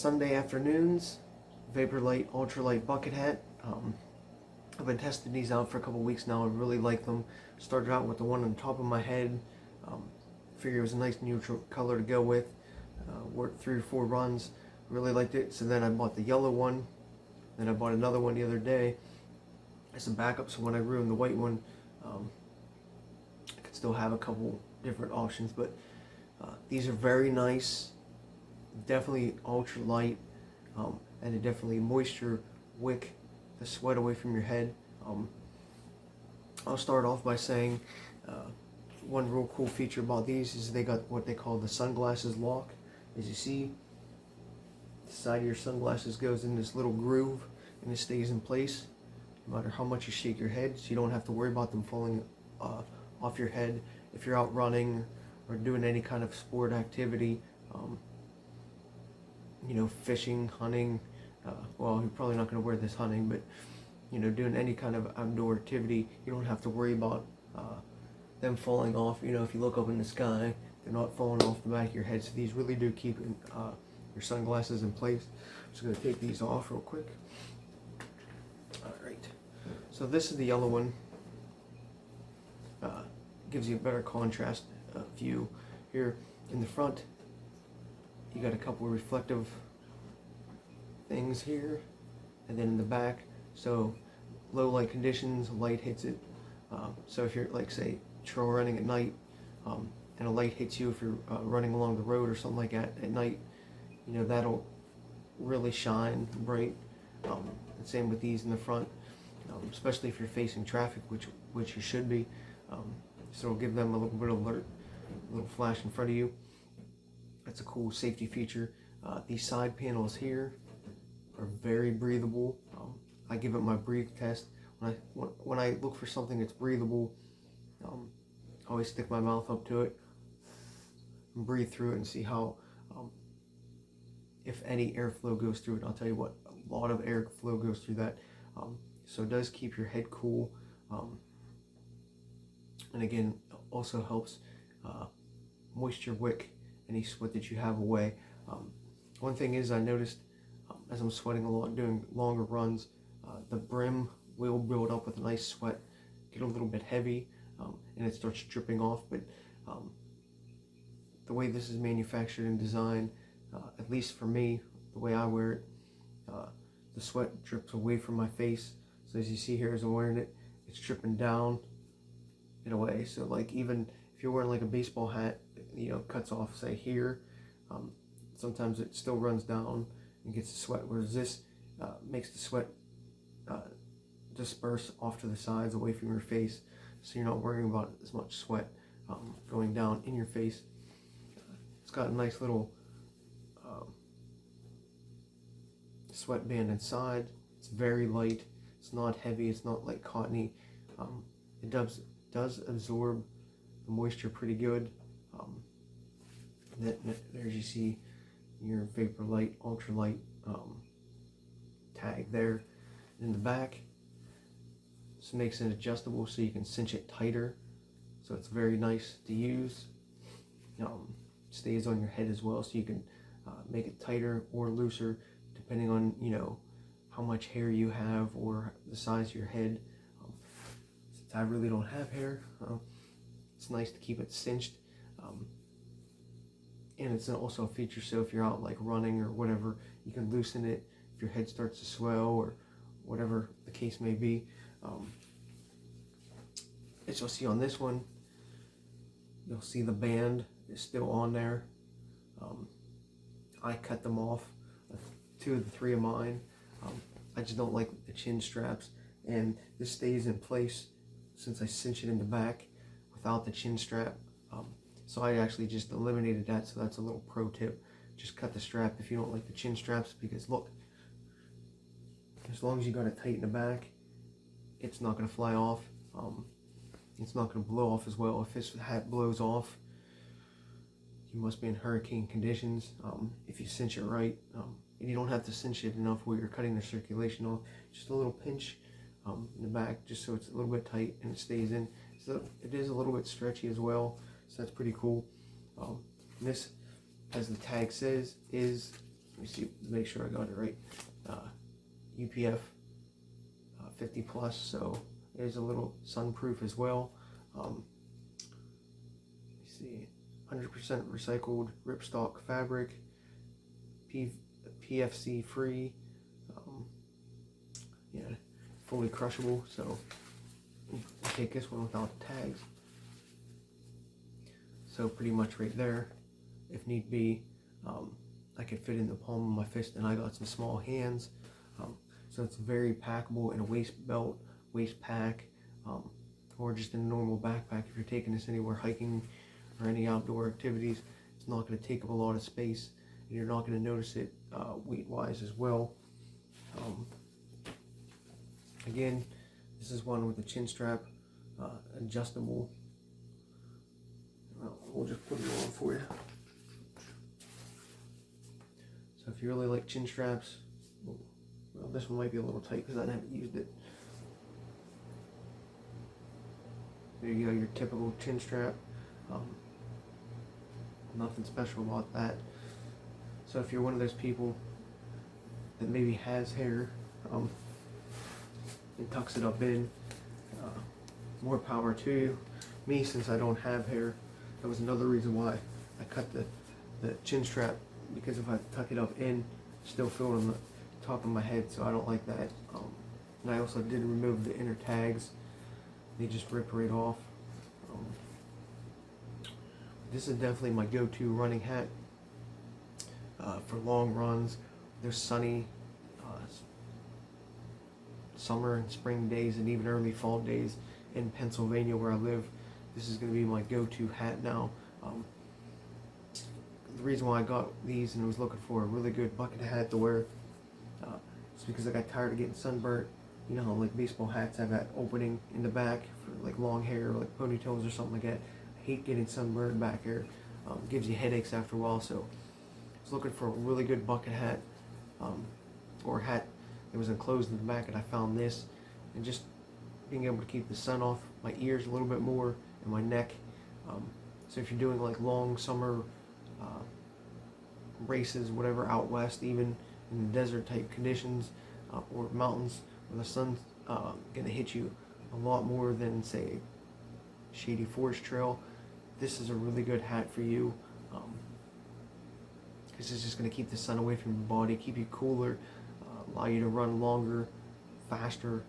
Sunday afternoons, Vaporlite ultralight bucket hat. I've been testing these out for a couple weeks now. I really like them. Started out with the one on the top of my head. Figured it was a nice neutral color to go with. Worked 3 or 4 runs. Really liked it. So then I bought the yellow one. Then I bought another one the other day as a backup. So when I ruined the white one, I could still have a couple different options. But these are very nice. Definitely ultra light, and it definitely moisture wick the sweat away from your head. I'll start off by saying one real cool feature about these is they got what they call the sunglasses lock. As you see, the side of your sunglasses goes in this little groove and it stays in place no matter how much you shake your head, so you don't have to worry about them falling off your head if you're out running or doing any kind of sport activity. Fishing, hunting. Well, you're probably not going to wear this hunting, but doing any kind of outdoor activity, you don't have to worry about them falling off. If you look up in the sky, they're not falling off the back of your head. So these really do keep your sunglasses in place. I'm just going to take these off real quick. All right. So this is the yellow one. Gives you a better contrast view. Here in the front, you got a couple of reflective things here, and then in the back, so low light conditions, light hits it. So if you're say trail running at night, and a light hits you, if you're running along the road or something like that at night, that'll really shine bright. And same with these in the front, especially if you're facing traffic, which you should be. So it'll give them a little bit of alert, a little flash in front of you. That's a cool safety feature. These side panels here are very breathable. I give it my breathe test. When I look for something that's breathable, I always stick my mouth up to it and breathe through it and see how, if any airflow goes through it. I'll tell you what, a lot of airflow goes through that. So it does keep your head cool. And again, also helps moisture wick any sweat that you have away. One thing is I noticed as I'm sweating a lot doing longer runs, the brim will build up with a nice sweat, get a little bit heavy, and it starts dripping off. But the way this is manufactured and designed, at least for me, the way I wear it, the sweat drips away from my face. So as you see here, as I'm wearing it, it's dripping down in a way. So even if you're wearing a baseball hat, cuts off, say here, sometimes it still runs down and gets the sweat, whereas this makes the sweat disperse off to the sides away from your face, so you're not worrying about as much sweat going down in your face. It's got a nice little sweat band inside. It's very light, it's not heavy, it's not like cottony. It does absorb the moisture pretty good. There you see your Vaporlite ultralight tag there. In the back, this makes it adjustable so you can cinch it tighter, so it's very nice to use. Stays on your head as well, so you can make it tighter or looser depending on how much hair you have or the size of your head. Since I really don't have hair, it's nice to keep it cinched. And it's also a feature, so if you're out running or whatever, you can loosen it if your head starts to swell or whatever the case may be. As you'll see on this one, you'll see the band is still on there. I cut them off, 2 of the 3 of mine. I just don't like the chin straps, and this stays in place since I cinch it in the back without the chin strap. So I actually just eliminated that, so that's a little pro tip. Just cut the strap if you don't like the chin straps, because look, as long as you got it tight in the back, it's not going to fly off. It's not going to blow off as well. If this hat blows off, you must be in hurricane conditions. If you cinch it right, and you don't have to cinch it enough where you're cutting the circulation off, just a little pinch in the back, just so it's a little bit tight and it stays in. So it is a little bit stretchy as well, so that's pretty cool. This, as the tag says, is Let me see, make sure I got it right. UPF 50 plus, so it is a little sunproof as well. Let me see, 100% recycled ripstop fabric, PFC free, yeah, fully crushable. So I'll take this one without the tags. So pretty much right there, if need be, I could fit in the palm of my fist, and I got some small hands. So it's very packable in a waist belt, waist pack, or just in a normal backpack. If you're taking this anywhere hiking or any outdoor activities, it's not going to take up a lot of space, and you're not going to notice it weight-wise as well. Again, this is one with a chin strap, adjustable. We'll just put it on for you. So if you really like chin straps, well, this one might be a little tight because I haven't used it. There you go, your typical chin strap. Nothing special about that. So if you're one of those people that maybe has hair and tucks it up in, more power to you. Me, since I don't have hair, that was another reason why I cut the chin strap, because if I tuck it up in, still feel it on the top of my head, so I don't like that. And I also did remove the inner tags. They just rip right off. This is definitely my go-to running hat for long runs. There's sunny summer and spring days, and even early fall days in Pennsylvania where I live. This is going to be my go-to hat now. The reason why I got these and was looking for a really good bucket hat to wear is because I got tired of getting sunburnt. You know how like baseball hats have that opening in the back for like long hair, or like ponytails or something like that. I hate getting sunburned back here. Gives you headaches after a while. So I was looking for a really good bucket hat, or a hat that was enclosed in the back, and I found this. And just being able to keep the sun off my ears a little bit more and my neck. So if you're doing like long summer races, whatever, out west, even in the desert type conditions, or mountains where the sun's gonna hit you a lot more than say shady forest trail, this is a really good hat for you, because it's just gonna keep the sun away from your body, keep you cooler, allow you to run longer, faster,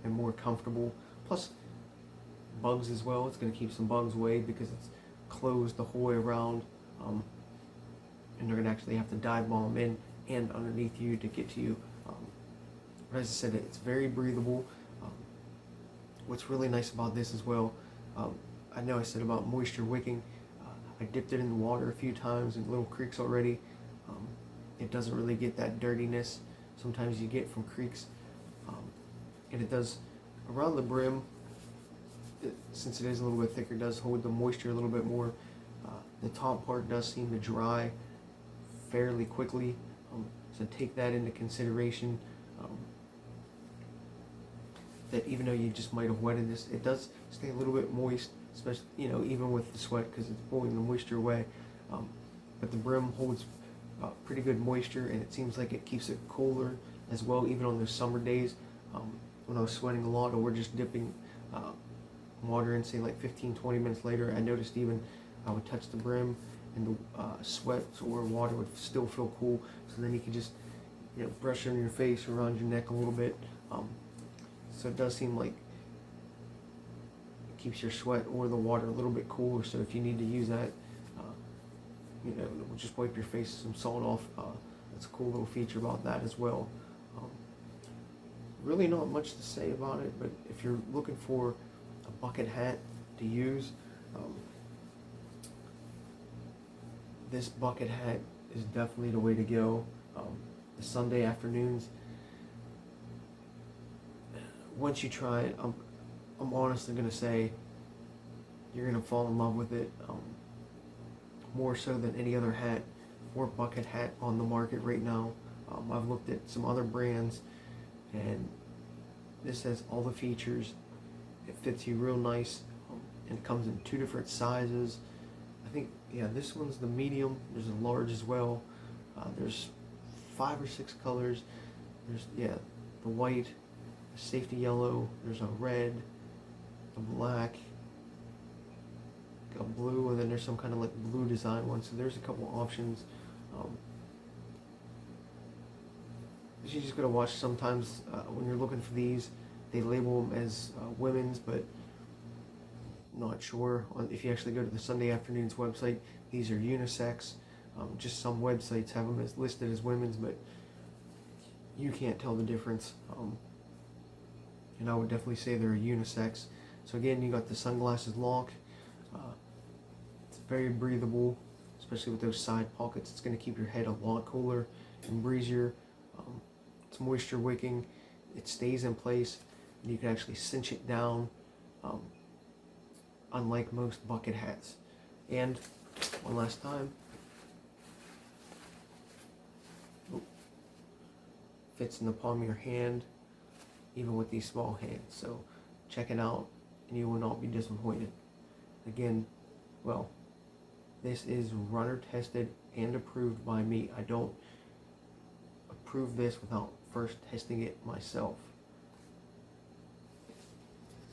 and more comfortable. Plus bugs as well. It's going to keep some bugs away because it's closed the whole way around, and they're going to actually have to dive bomb in and underneath you to get to you. But as I said, it's very breathable. What's really nice about this as well, I know I said about moisture wicking. I dipped it in the water a few times in little creeks already. It doesn't really get that dirtiness sometimes you get from creeks, and it does around the brim. Since it is a little bit thicker, does hold the moisture a little bit more. The top part does seem to dry fairly quickly, so take that into consideration. That even though you just might have wetted this, it does stay a little bit moist, especially even with the sweat, because it's pulling the moisture away. But the brim holds pretty good moisture, and it seems like it keeps it cooler as well, even on those summer days when I was sweating a lot, or we're just dipping water in, say like 15-20 minutes later. I noticed even I would touch the brim and the sweat or water would still feel cool, so then you can just brush it on your face or around your neck a little bit. So it does seem like it keeps your sweat or the water a little bit cooler, so if you need to use that, just wipe your face with some salt off. That's a cool little feature about that as well. Really not much to say about it, but if you're looking for a bucket hat to use, this bucket hat is definitely the way to go. The Sunday afternoons, once you try it, I'm honestly going to say you're going to fall in love with it, more so than any other hat or bucket hat on the market right now. I've looked at some other brands, and this has all the features. It fits you real nice, and it comes in 2 different sizes. I think, this one's the medium. There's a large as well. There's 5 or 6 colors. There's, yeah, the white, the safety yellow, there's a red, a black, a blue, and then there's some kind of like blue design one. So there's a couple options. You just gotta watch sometimes when you're looking for these, they label them as women's, but not sure. If you actually go to the Sunday Afternoons website, these are unisex. Just some websites have them as listed as women's, but you can't tell the difference. And I would definitely say they're a unisex. So again, you got the sunglasses lock. It's very breathable, especially with those side pockets. It's going to keep your head a lot cooler and breezier. It's moisture wicking. It stays in place, and you can actually cinch it down, unlike most bucket hats. And one last time, fits in the palm of your hand, even with these small hands. So check it out, and you will not be disappointed. Again, well, this is runner tested and approved by me. I don't approve this without first testing it myself.